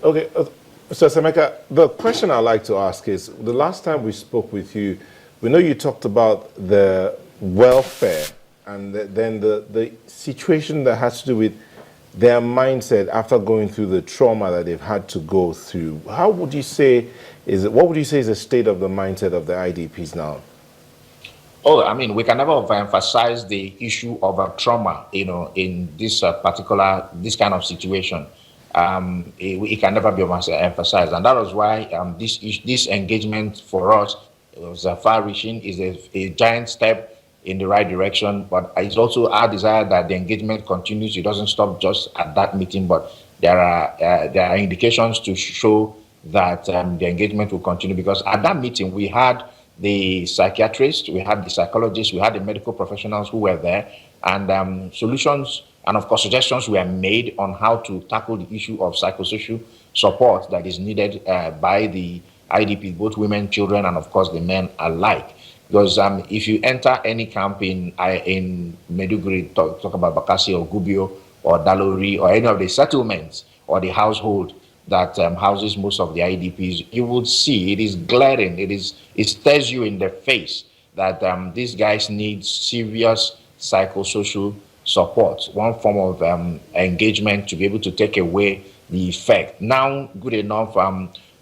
Okay, so Semeka, the question I'd like to ask is, the last time we spoke with you, we know you talked about the welfare and then the situation that has to do with their mindset after going through the trauma that they've had to go through. How would you say what would you say is the state of the mindset of the IDPs now? Oh, I mean, we can never overemphasize the issue of trauma, in this this kind of situation. It can never be emphasized, and that was why this engagement for us was far-reaching, is a giant step in the right direction. But it's also our desire that the engagement continues. It doesn't stop just at that meeting, but there are indications to show that the engagement will continue, because at that meeting we had the psychiatrists, we had the psychologists, we had the medical professionals who were there, and solutions and of course suggestions were made on how to tackle the issue of psychosocial support that is needed by the IDPs, both women, children, and of course the men alike. Because if you enter any camp in Maiduguri, talk about Bakassi or Gubbio or Dalori or any of the settlements or the household that houses most of the IDPs, you would see it is glaring. It stares you in the face that these guys need serious psychosocial support, one form of engagement to be able to take away the effect. Now, good enough,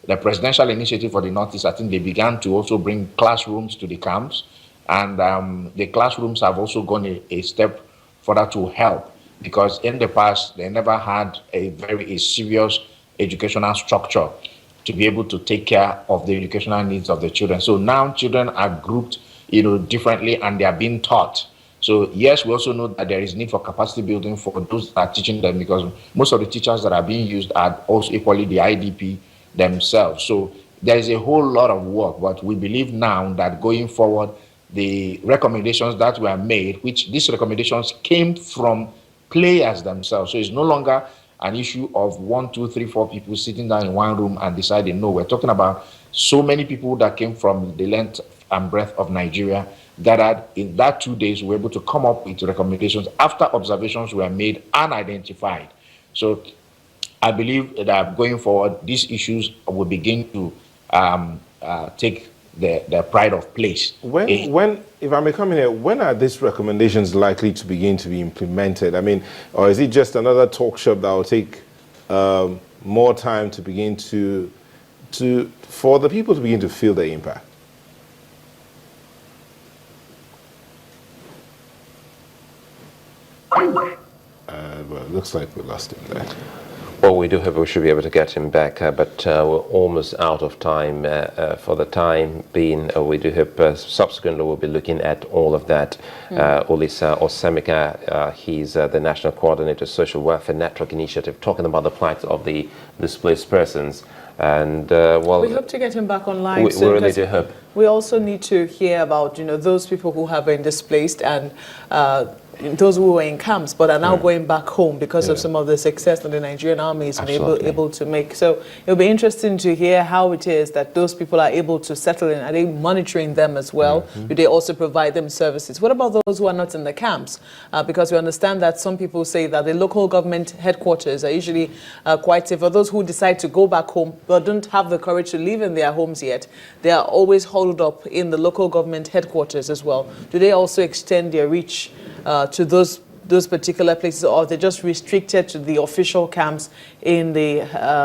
the presidential initiative for the Northeast, I think they began to also bring classrooms to the camps, and the classrooms have also gone a step further to help, because in the past they never had a very serious educational structure to be able to take care of the educational needs of the children. So now children are grouped, differently, and they are being taught. So yes, we also know that there is need for capacity building for those that are teaching them, because most of the teachers that are being used are also equally the IDP themselves. So there is a whole lot of work, but we believe now that going forward, the recommendations that were made, which these recommendations came from players themselves. So it's no longer an issue of 1, 2, 3, 4 people sitting down in one room and deciding. No, we're talking about so many people that came from the length and breadth of Nigeria, gathered in that 2 days, we were able to come up with recommendations after observations were made and identified. So I believe that going forward, these issues will begin to take the pride of place. When, if I may come in here, when are these recommendations likely to begin to be implemented? I mean, or is it just another talk shop that will take more time to begin for the people to begin to feel the impact? Well, it looks like we lost him there. Well, we do hope we should be able to get him back, but we're almost out of time for the time being. We do hope subsequently we'll be looking at all of that. Olisa Osemeka, he's the National Coordinator Social Welfare Network Initiative, talking about the plight of the displaced persons. And well, we hope to get him back online soon. We really do hope. We also need to hear about those people who have been displaced and those who were in camps but are now going back home because of some of the success that the Nigerian army has been able to make. So it'll be interesting to hear how it is that those people are able to settle in. Are they monitoring them as well? Do they also provide them services? What about those who are not in the camps? Because we understand that some people say that the local government headquarters are usually quite safe. For those who decide to go back home but don't have the courage to live in their homes yet, they are always holed up in the local government headquarters as well. Do they also extend their reach to those particular places, or are they just restricted to the official camps in the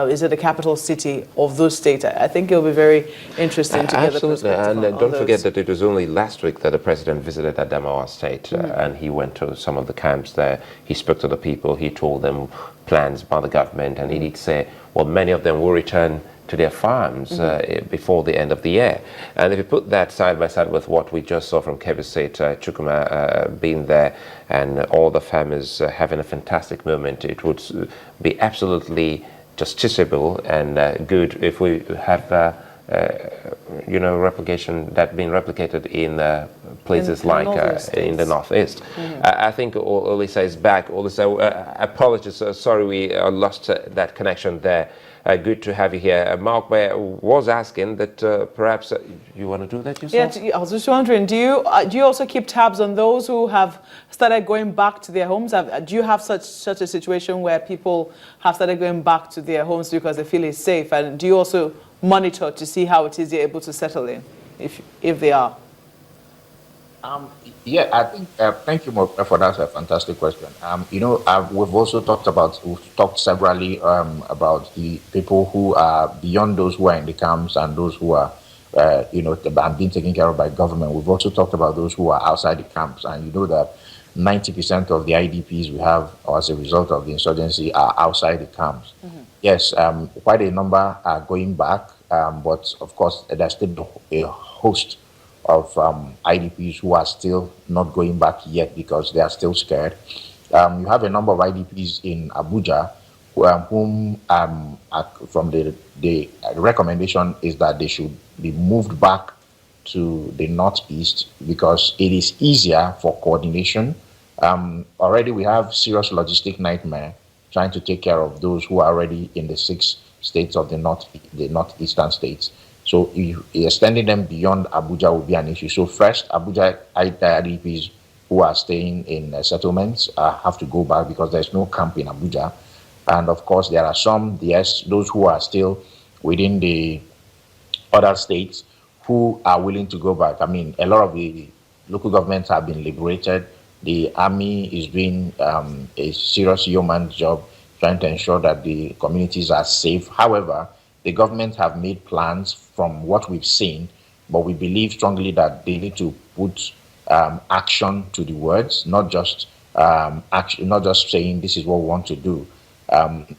is it the capital city of those states? I think it'll be very interesting to get the perspective and on don't those. forget that it was only last week that the president visited Adamawa State, and he went to some of the camps there. He spoke to the people, he told them plans by the government, and he did say, well, many of them will return to their farms before the end of the year. And if you put that side by side with what we just saw from Kebbi State, Chukwuma being there and all the farmers having a fantastic moment, it would be absolutely justiciable and good if we have replication that been replicated in places like in the Northeast. I think Olisa is back. Olisa, apologies, sorry we lost that connection there. Good to have you here. Mark was asking that perhaps you want to do that yourself? Yeah, I was just wondering, do you also keep tabs on those who have started going back to their homes? Do you have such a situation where people have started going back to their homes because they feel it's safe? And do you also monitor to see how it is they're able to settle in, if they are? Yeah, I think, thank you for that fantastic question. We've talked severally about the people who are beyond those who are in the camps and those who are, being taken care of by government. We've also talked about those who are outside the camps, and you know that 90% of the IDPs we have as a result of the insurgency are outside the camps. Yes, quite a number are going back, but of course there's still a host of IDPs who are still not going back yet because they are still scared. You have a number of IDPs in Abuja whom from the recommendation is that they should be moved back to the Northeast because it is easier for coordination. Already we have serious logistic nightmare trying to take care of those who are already in the 6 states of the northeastern states. So extending them beyond Abuja will be an issue. So first, Abuja IDPs who are staying in settlements have to go back because there's no camp in Abuja. And of course, there are some, yes, those who are still within the other states who are willing to go back. I mean, a lot of the local governments have been liberated. The army is doing a serious yeoman's job trying to ensure that the communities are safe. However, the government have made plans from what we've seen, but we believe strongly that they need to put action to the words, not just not just saying this is what we want to do.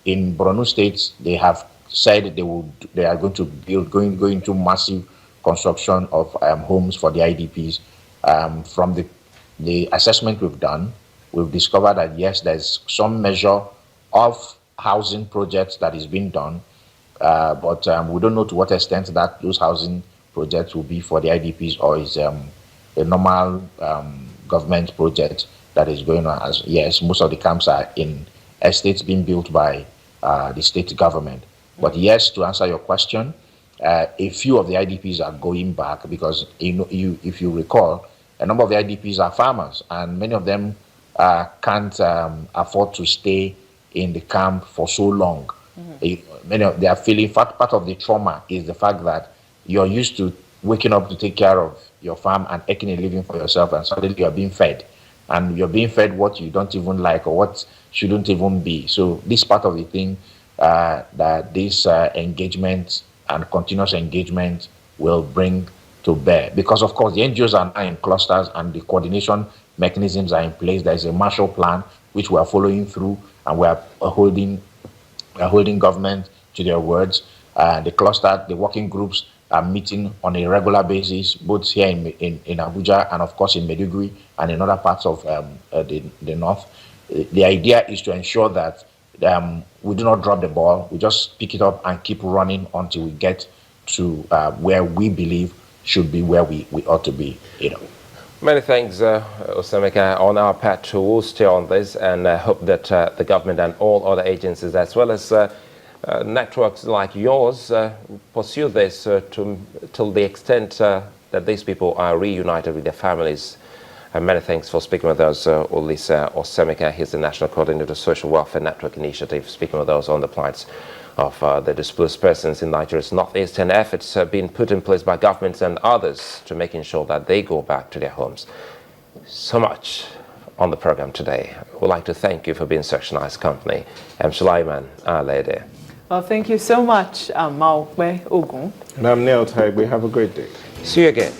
In Borno State, they have said they are going to build, going to massive construction of homes for the IDPs. From the assessment we've done, we've discovered that yes, there's some measure of housing projects that is being done, but we don't know to what extent that those housing projects will be for the IDPs or is a normal government project that is going on. As yes, most of the camps are in estates being built by the state government. But yes, to answer your question, a few of the IDPs are going back because if you recall, a number of the IDPs are farmers, and many of them can't afford to stay in the camp for so long. Many of they are feeling. In fact, part of the trauma is the fact that you're used to waking up to take care of your farm and making a living for yourself, and suddenly you're being fed, and you're being fed what you don't even like or what shouldn't even be. So this part of the thing that this engagement and continuous engagement will bring to bear, because of course the NGOs are now in clusters and the coordination mechanisms are in place. There is a Marshall Plan which we are following through, and we are holding government to their words. The working groups are meeting on a regular basis, both here in Abuja and of course in Maiduguri and in other parts of the north. The idea is to ensure that we do not drop the ball. We just pick it up and keep running until we get to where we believe should be where we ought to be. Many thanks, Osemeka. On our part, we'll stay on this and hope that the government and all other agencies, as well as networks like yours, pursue this till the extent that these people are reunited with their families. Many thanks for speaking with us, Olisa Osemeka. He's the National Coordinator of Social Welfare Network Initiative, speaking with us on the plights of the displaced persons in Nigeria's northeastern. Efforts have been put in place by governments and others to making sure that they go back to their homes. So much on the program today. We'd like to thank you for being such a nice company. I'm Sulaiman Alede. Well, thank you so much, Maokwe Ogun. And I'm Neil Taigwe. Have a great day. See you again.